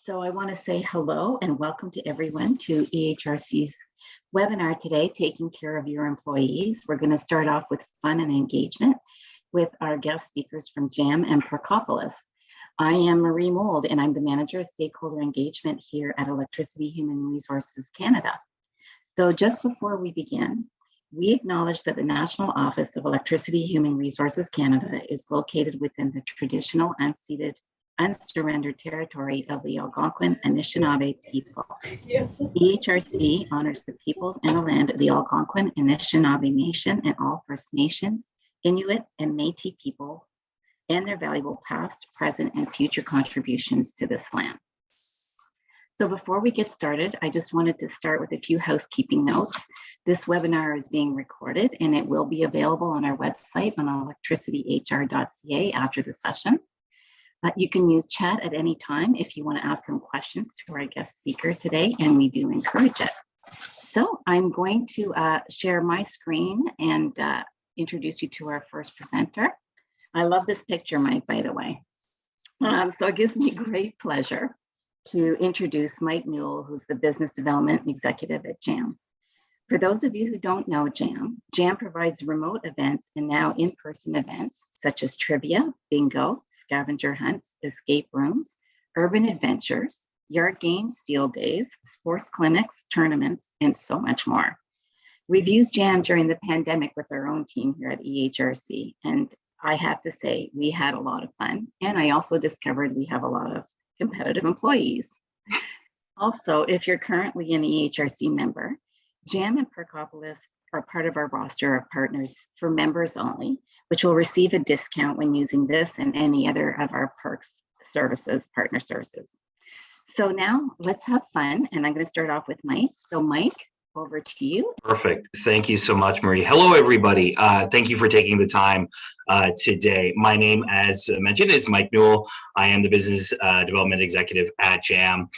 So I want to say hello and welcome to everyone to EHRC's webinar today, Taking Care of Your Employees. We're going to start off with fun and engagement with our guest speakers from JAM and Perkopolis. I am Marie Mould and I'm the Manager of Stakeholder Engagement here at Electricity Human Resources Canada. So just before we begin, we acknowledge that the National Office of Electricity Human Resources Canada is located within the traditional unceded unsurrendered territory of the Algonquin and Anishinaabe people. EHRC honors the peoples and the land of the Algonquin and Anishinaabe Nation and all First Nations, Inuit, and Métis people, and their valuable past, present, and future contributions to this land. So before we get started, I just wanted to start with a few housekeeping notes. This webinar is being recorded and it will be available on our website on electricityhr.ca after the session. You can use chat at any time if you want to ask some questions to our guest speaker today, and we do encourage it. So I'm going to share my screen and introduce you to our first presenter. I love this picture, Mike, by the way. So it gives me great pleasure to introduce Mike Newell, who's the Business Development Executive at JAM. For those of you who don't know JAM provides remote events and now in-person events such as trivia, bingo, scavenger hunts, escape rooms, urban adventures, yard games, field days, sports clinics, tournaments, and so much more. We've used JAM during the pandemic with our own team here at EHRC, and I have to say we had a lot of fun, and I also discovered we have a lot of competitive employees. Also, if you're currently an EHRC member, JAM and Perkopolis are part of our roster of partners for members only, which will receive a discount when using this and any other of our perks services, partner services. So now let's have fun. And I'm going to start off with Mike. So Mike, over to you. Perfect. Thank you so much, Marie. Hello, everybody. Thank you for taking the time today. My name, as mentioned, is Mike Newell. I am the Business Development Executive at JAM.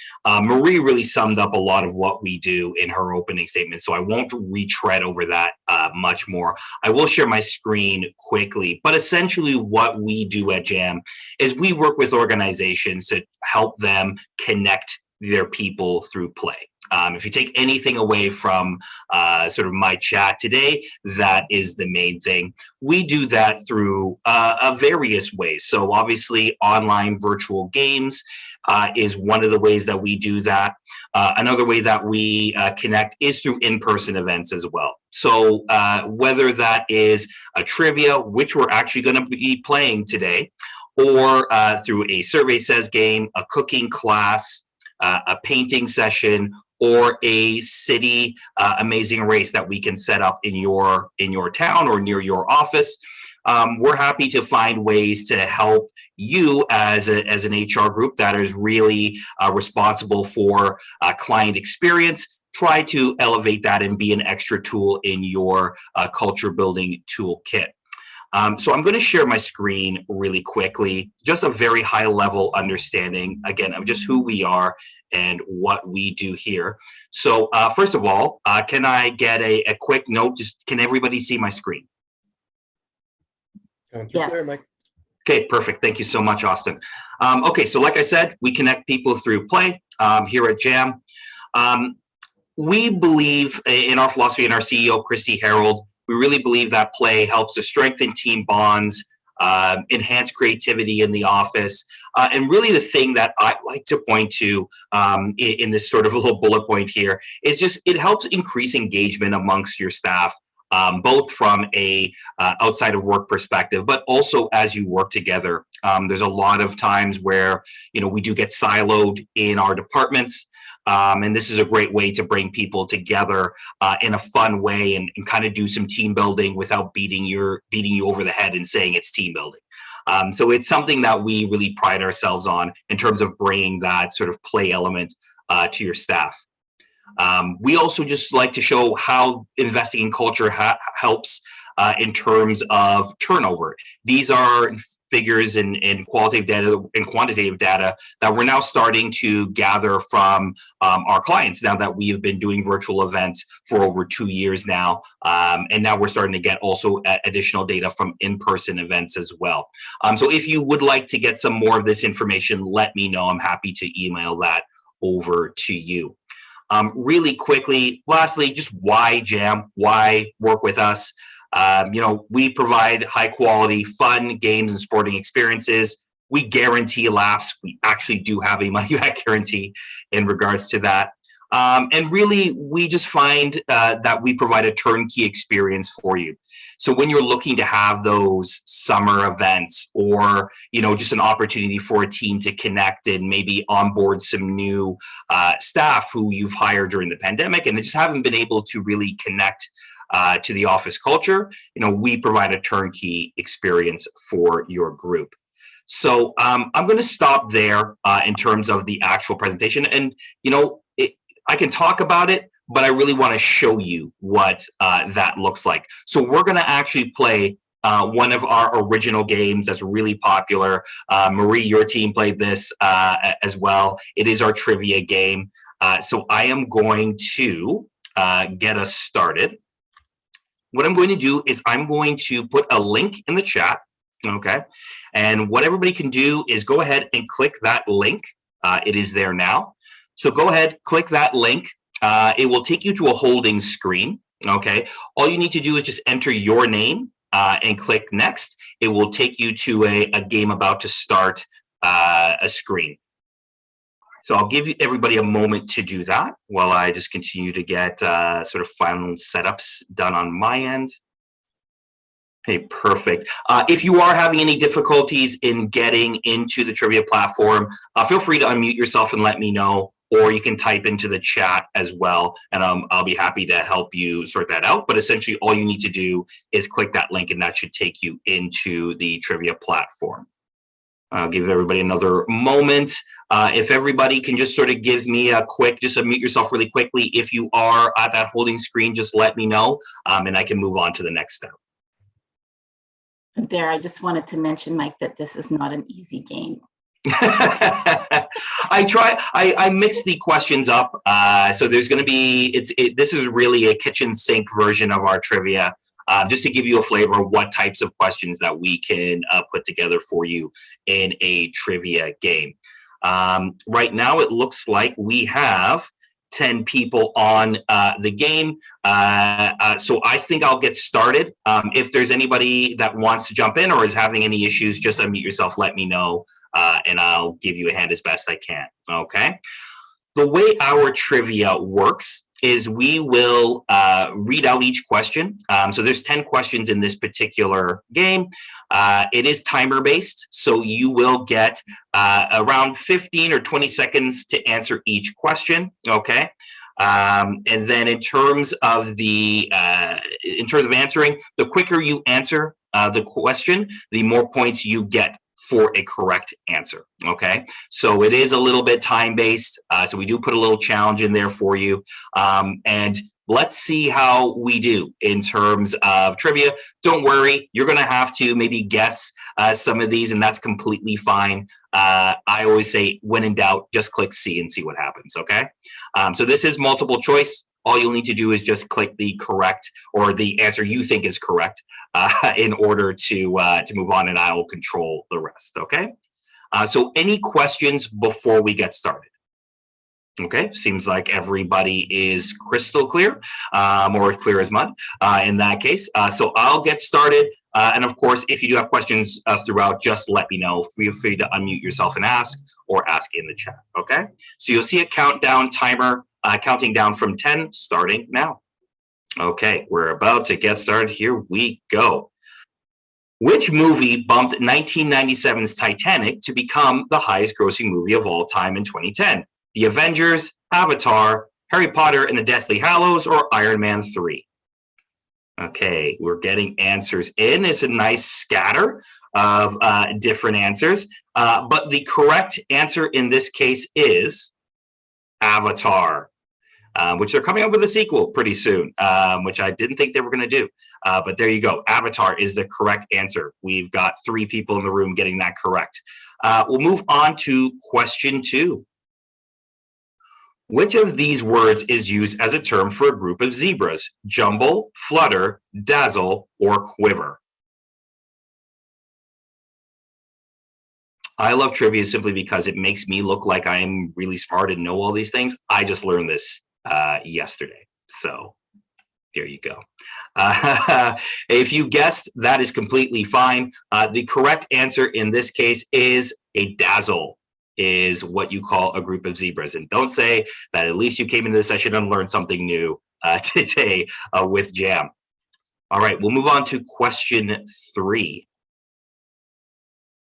Marie really summed up a lot of what we do in her opening statement, so I won't retread over that much more. I will share my screen quickly, but essentially what we do at JAM is we work with organizations to help them connect their people through play. If you take anything away from sort of my chat today, that is the main thing. We do that through various ways. So obviously online virtual games is one of the ways that we do that. Another way that we connect is through in-person events as well. So whether that is a trivia, which we're actually going to be playing today, or through a survey says game, a cooking class, a painting session, or a city amazing race that we can set up in your town or near your office. We're happy to find ways to help you as an HR group that is really responsible for client experience, try to elevate that and be an extra tool in your culture building toolkit. So I'm going to share my screen really quickly, just a very high level understanding, again, of just who we are and what we do here. So first of all, can I get a quick note? Just can everybody see my screen? Yes. There, Mike. Okay, perfect. Thank you so much, Austin. Okay, so like I said, we connect people through play here at JAM. We believe in our philosophy, and our CEO, Christy Harold, we really believe that play helps to strengthen team bonds, enhance creativity in the office. And really the thing that I like to point to in this sort of little bullet point here is just it helps increase engagement amongst your staff, both from a outside of work perspective, but also as you work together. There's a lot of times where, we do get siloed in our departments. And this is a great way to bring people together in a fun way and kind of do some team building without beating you over the head and saying it's team building. So it's something that we really pride ourselves on in terms of bringing that sort of play element to your staff. We also just like to show how investing in culture helps in terms of turnover. These are figures in qualitative data and quantitative data that we're now starting to gather from our clients now that we have been doing virtual events for over 2 years now. And now we're starting to get also additional data from in-person events as well. So if you would like to get some more of this information, let me know. I'm happy to email that over to you. Really quickly, lastly, just why JAM? Why work with us? We provide high quality fun games and sporting experiences. We guarantee laughs. We actually do have a money back guarantee in regards to that. And really, we just find that we provide a turnkey experience for you. So when you're looking to have those summer events or, just an opportunity for a team to connect and maybe onboard some new staff who you've hired during the pandemic and they just haven't been able to really connect to the office culture, we provide a turnkey experience for your group. So I'm going to stop there in terms of the actual presentation. And, I can talk about it, but I really want to show you what that looks like. So we're going to actually play one of our original games that's really popular. Marie, your team played this as well. It is our trivia game. So I am going to get us started. What I'm going to do is I'm going to put a link in the chat, okay? And what everybody can do is go ahead and click that link. It is there now. So go ahead, click that link. It will take you to a holding screen, okay? All you need to do is just enter your name and click next. It will take you to a game about to start a screen. So I'll give everybody a moment to do that while I just continue to get sort of final setups done on my end. Okay, perfect. If you are having any difficulties in getting into the trivia platform, feel free to unmute yourself and let me know, or you can type into the chat as well, and I'll be happy to help you sort that out. But essentially, all you need to do is click that link, and that should take you into the trivia platform. I'll give everybody another moment. If everybody can just sort of give me a quick, just unmute yourself really quickly. If you are at that holding screen, just let me know, and I can move on to the next step. There, I just wanted to mention, Mike, that this is not an easy game. I mix the questions up. So there's going to be, this is really a kitchen sink version of our trivia, just to give you a flavor of what types of questions that we can put together for you in a trivia game. Right now, it looks like we have 10 people on the game. So I think I'll get started. If there's anybody that wants to jump in or is having any issues, just unmute yourself, let me know, and I'll give you a hand as best I can, okay? The way our trivia works is we will read out each question. So there's 10 questions in this particular game. It is timer based, so you will get around 15 or 20 seconds to answer each question, okay? And then in terms of answering, the quicker you answer the question, the more points you get for a correct answer, okay? So it is a little bit time-based, so we do put a little challenge in there for you. And let's see how we do in terms of trivia. Don't worry, you're gonna have to maybe guess some of these, and that's completely fine. I always say, when in doubt, just click C and see what happens, okay? So this is multiple choice. All you'll need to do is just click the correct or the answer you think is correct in order to move on, and I will control the rest, okay? So any questions before we get started? Okay, seems like everybody is crystal clear, or clear as mud in that case. So I'll get started. And of course, if you do have questions throughout, just let me know. Feel free to unmute yourself and ask, or ask in the chat, okay? So you'll see a countdown timer counting down from 10, starting now. Okay, we're about to get started. Here we go. Which movie bumped 1997's Titanic to become the highest grossing movie of all time in 2010? The Avengers, Avatar, Harry Potter and the Deathly Hallows, or Iron Man 3? Okay, we're getting answers in. It's a nice scatter of different answers. But the correct answer in this case is Avatar. which they're coming up with a sequel pretty soon, which I didn't think they were going to do. But there you go. Avatar is the correct answer. We've got 3 people in the room getting that correct. We'll move on to question 2. Which of these words is used as a term for a group of zebras? Jumble, flutter, dazzle, or quiver? I love trivia simply because it makes me look like I'm really smart and know all these things. I just learned this yesterday. So there you go. If you guessed, that is completely fine. The correct answer in this case is a dazzle, is what you call a group of zebras. And don't say that at least you came into the session and learned something new today with Jam. All right, we'll move on to question 3.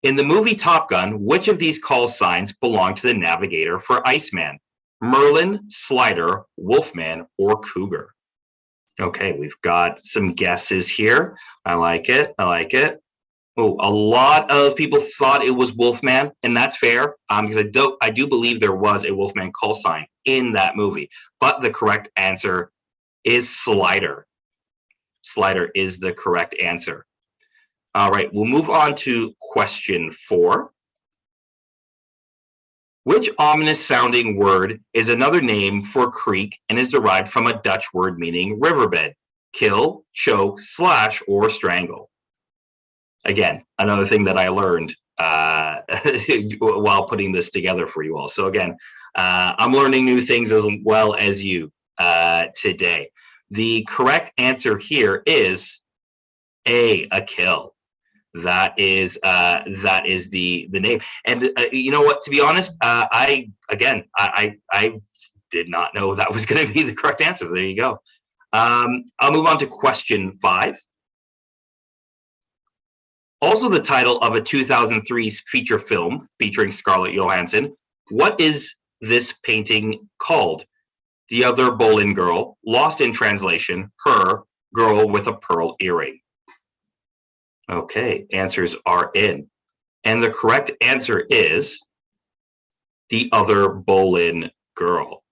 In the movie Top Gun, which of these call signs belong to the navigator for Iceman? Merlin, Slider, Wolfman, or Cougar? Okay, we've got some guesses here. I like it. I like it. Oh, a lot of people thought it was Wolfman, and that's fair because I do believe there was a Wolfman call sign in that movie. But the correct answer is Slider. Slider is the correct answer. All right, we'll move on to question 4. Which ominous sounding word is another name for creek and is derived from a Dutch word meaning riverbed? Kill, choke, slash, or strangle? Again, another thing that I learned while putting this together for you all. So again, I'm learning new things as well as you today. The correct answer here is a kill. That is the name. And you know what? To be honest, I did not know that was going to be the correct answer. So there you go. I'll move on to question 5. Also the title of a 2003 feature film featuring Scarlett Johansson. What is this painting called? The Other Boleyn Girl, Lost in Translation, Her, Girl with a Pearl Earring. Okay, answers are in. And the correct answer is The Other Boleyn Girl.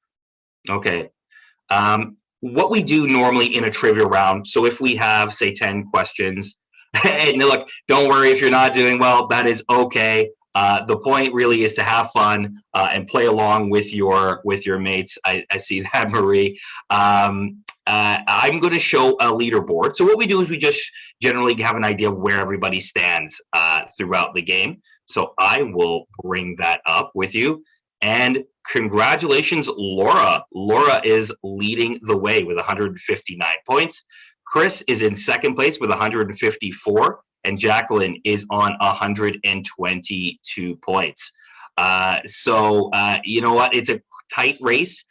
Okay. What we do normally in a trivia round, so if we have, say, 10 questions, and look, don't worry if you're not doing well, that is okay. The point really is to have fun and play along with your mates. I see that, Marie. I'm going to show a leaderboard. So what we do is we just generally have an idea of where everybody stands throughout the game. So I will bring that up with you. And congratulations, Laura. Laura is leading the way with 159 points. Chris is in second place with 154, and Jacqueline is on 122 points. So you know what? It's a tight race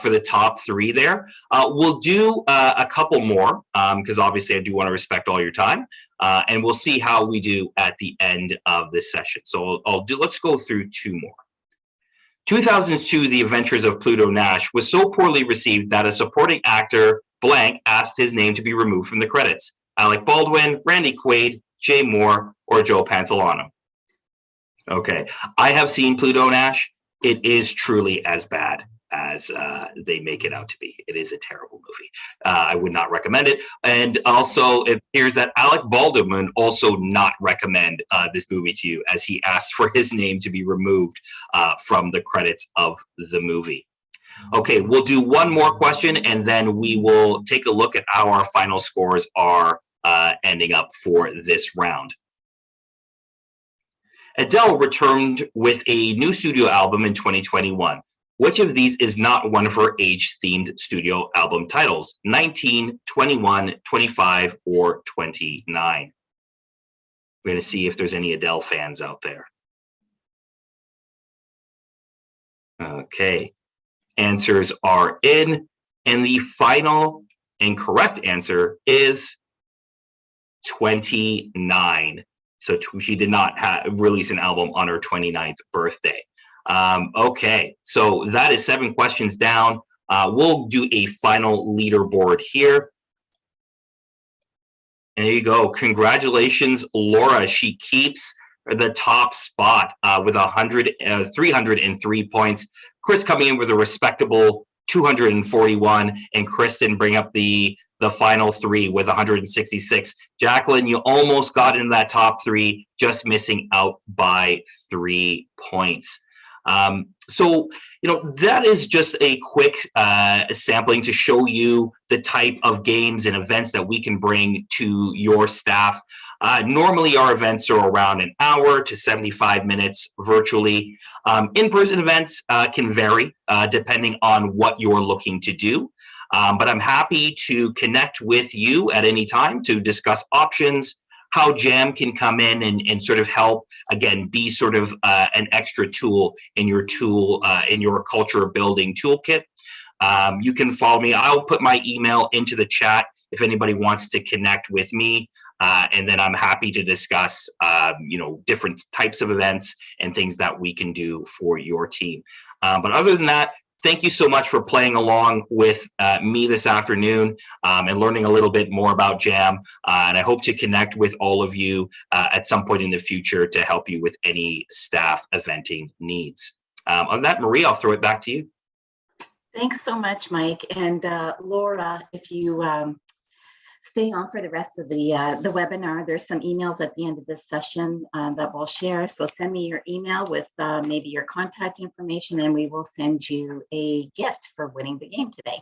for the top 3 there. We'll do a couple more because obviously I do want to respect all your time, and we'll see how we do at the end of this session. So let's go through 2 more. 2002, The Adventures of Pluto Nash was so poorly received that a supporting actor blank asked his name to be removed from the credits. Alec Baldwin, Randy Quaid, Jay Moore, or Joe Pantoliano. Okay, I have seen Pluto Nash. It is truly as bad as they make it out to be. It is a terrible movie. I would not recommend it. And also, it appears that Alec Baldwin also not recommend this movie to you, as he asked for his name to be removed from the credits of the movie. Okay, we'll do one more question, and then we will take a look at how our final scores are ending up for this round. Adele returned with a new studio album in 2021. Which of these is not one of her age-themed studio album titles? 19, 21, 25, or 29? We're going to see if there's any Adele fans out there. Okay. Answers are in, and the final and correct answer is 29. So she did not release an album on her 29th birthday. Okay, so that is 7 questions down. We'll do a final leaderboard here. And there you go. Congratulations, Laura. She keeps the top spot with 303 points. Chris coming in with a respectable 241, and Kristen bring up the final 3 with 166. Jacqueline, you almost got into that top 3, just missing out by 3 points. So, that is just a quick sampling to show you the type of games and events that we can bring to your staff. Normally, our events are around an hour to 75 minutes virtually. In-person events can vary depending on what you're looking to do. But I'm happy to connect with you at any time to discuss options, how Jam can come in and sort of help, again, be sort of an extra tool in your culture building toolkit. You can follow me. I'll put my email into the chat if anybody wants to connect with me. And then I'm happy to discuss, different types of events and things that we can do for your team. But other than that, thank you so much for playing along with me this afternoon and learning a little bit more about Jam. And I hope to connect with all of you at some point in the future to help you with any staff eventing needs. On that, Marie, I'll throw it back to you. Thanks so much, Mike. And Laura, if you stay on for the rest of the webinar, there's some emails at the end of this session that we'll share. So send me your email with maybe your contact information, and we will send you a gift for winning the game today.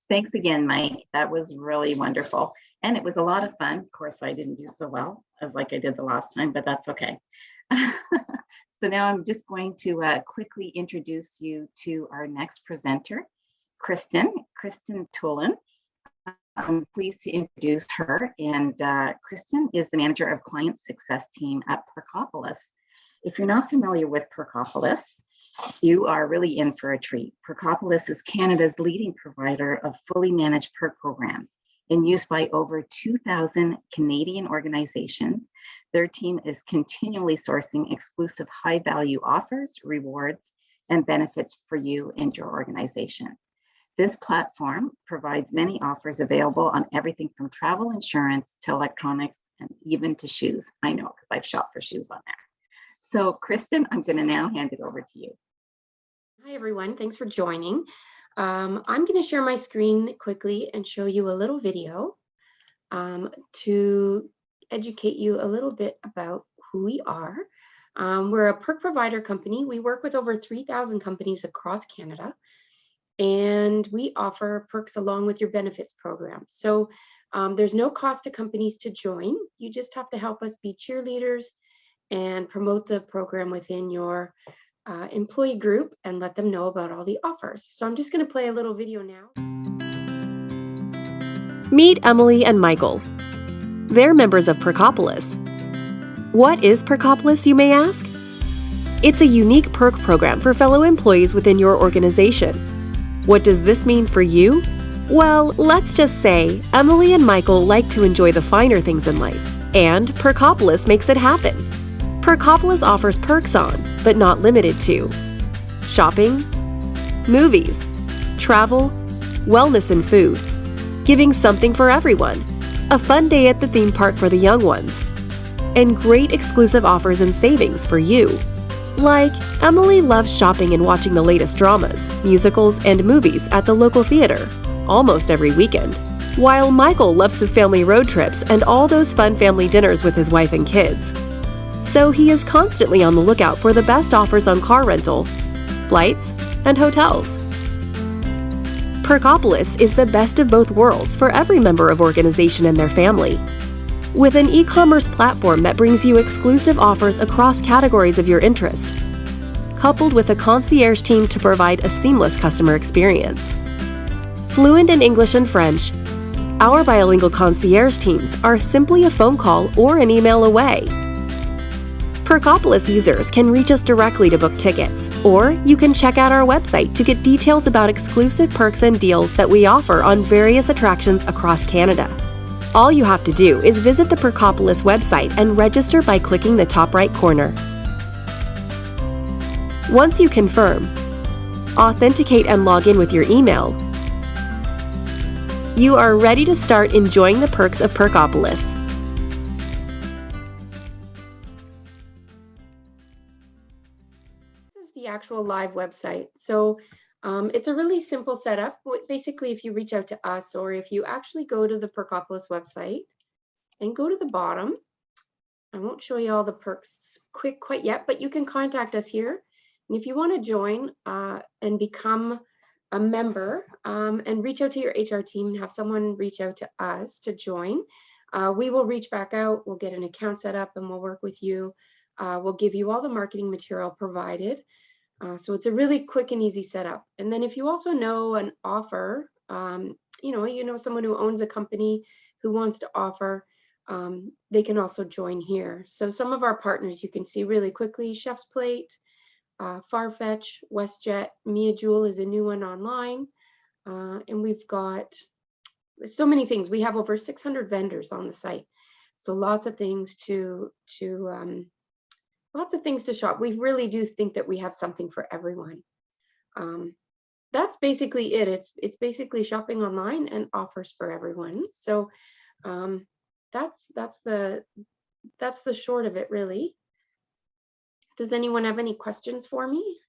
Thanks again, Mike. That was really wonderful. And it was a lot of fun. Of course, I didn't do so well as like I did the last time, but that's okay. So now I'm just going to quickly introduce you to our next presenter, Kristen Tulin. I'm pleased to introduce her. And Kristen is the manager of client success team at Perkopolis. If you're not familiar with Perkopolis, you are really in for a treat. Perkopolis is Canada's leading provider of fully managed PERK programs in use by over 2,000 Canadian organizations. Their team is continually sourcing exclusive high-value offers, rewards, and benefits for you and your organization. This platform provides many offers available on everything from travel insurance to electronics and even to shoes. I know, because I've shopped for shoes on there. So Kristen, I'm going to now hand it over to you. Hi, everyone. Thanks for joining. I'm going to share my screen quickly and show you a little video to educate you a little bit about who we are. We're a PERK provider company. We work with over 3,000 companies across Canada, and we offer perks along with your benefits program. So there's no cost to companies to join. You just have to help us be cheerleaders and promote the program within your employee group and let them know about all the offers. So I'm just going to play a little video now. Meet Emily and Michael. They're members of Perkopolis. What is Perkopolis, you may ask? It's a unique perk program for fellow employees within your organization. What does this mean for you? Well, let's just say Emily and Michael like to enjoy the finer things in life, and Perkopolis makes it happen. Perkopolis offers perks on, but not limited to, shopping, movies, travel, wellness and food, giving something for everyone, a fun day at the theme park for the young ones, and great exclusive offers and savings for you. Like, Emily loves shopping and watching the latest dramas, musicals, and movies at the local theater, almost every weekend, while Michael loves his family road trips and all those fun family dinners with his wife and kids. So he is constantly on the lookout for the best offers on car rental, flights, and hotels. Perkopolis is the best of both worlds for every member of organization and their family. With an e-commerce platform that brings you exclusive offers across categories of your interest, coupled with a concierge team to provide a seamless customer experience. Fluent in English and French, our bilingual concierge teams are simply a phone call or an email away. Perkopolis users can reach us directly to book tickets, or you can check out our website to get details about exclusive perks and deals that we offer on various attractions across Canada. All you have to do is visit the Perkopolis website and register by clicking the top right corner. Once you confirm, authenticate and log in with your email, you are ready to start enjoying the perks of Perkopolis. This is the actual live website. So It's a really simple setup. Basically, if you reach out to us, or if you actually go to the Perkopolis website and go to the bottom, I won't show you all the perks quite yet, but you can contact us here. And if you want to join and become a member and reach out to your HR team and have someone reach out to us to join, we will reach back out, we'll get an account set up and we'll work with you. We'll give you all the marketing material provided. So it's a really quick and easy setup. And then if you also know an offer, you know someone who owns a company who wants to offer, they can also join here. So some of our partners you can see really quickly: Chef's Plate, Farfetch, WestJet, Mia Jewel is a new one online. And we've got so many things. We have over 600 vendors on the site. So lots of things to shop. We really do think that we have something for everyone. That's basically it. It's basically shopping online and offers for everyone. So that's the short of it, really. Does anyone have any questions for me?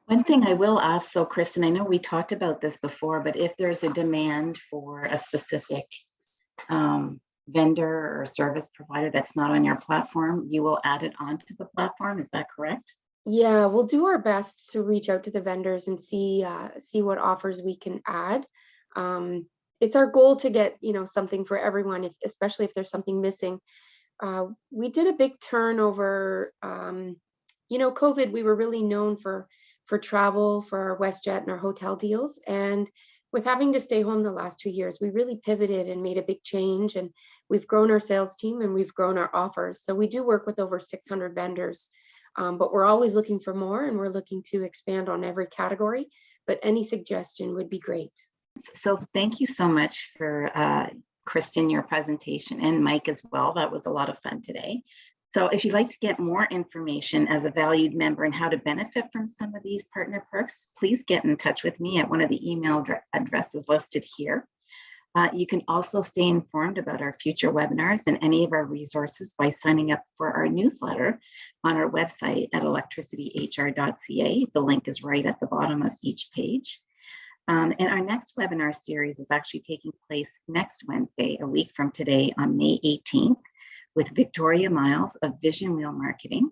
One thing I will ask though, Kristen, I know we talked about this before, but if there's a demand for a specific vendor or service provider that's not on your platform, you will add it onto the platform. Is that correct? Yeah, we'll do our best to reach out to the vendors and see what offers we can add. It's our goal to get something for everyone, especially if there's something missing. We did a big turnover. COVID, we were really known for travel, for our WestJet and our hotel deals. And with having to stay home the last 2 years, we really pivoted and made a big change. And we've grown our sales team and we've grown our offers. So we do work with over 600 vendors, but we're always looking for more, and we're looking to expand on every category. But any suggestion would be great. So thank you so much for Kristen, your presentation, and Mike as well. That was a lot of fun today. So if you'd like to get more information as a valued member and how to benefit from some of these partner perks, please get in touch with me at one of the email addresses listed here. You can also stay informed about our future webinars and any of our resources by signing up for our newsletter on our website at electricityhr.ca. The link is right at the bottom of each page. And our next webinar series is actually taking place next Wednesday, a week from today, on May 18th, with Victoria Miles of Vision Wheel Marketing.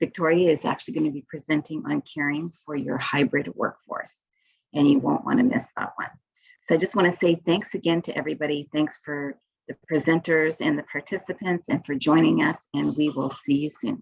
Victoria is actually going to be presenting on caring for your hybrid workforce, and you won't want to miss that one. So I just want to say thanks again to everybody. Thanks for the presenters and the participants and for joining us, and we will see you soon.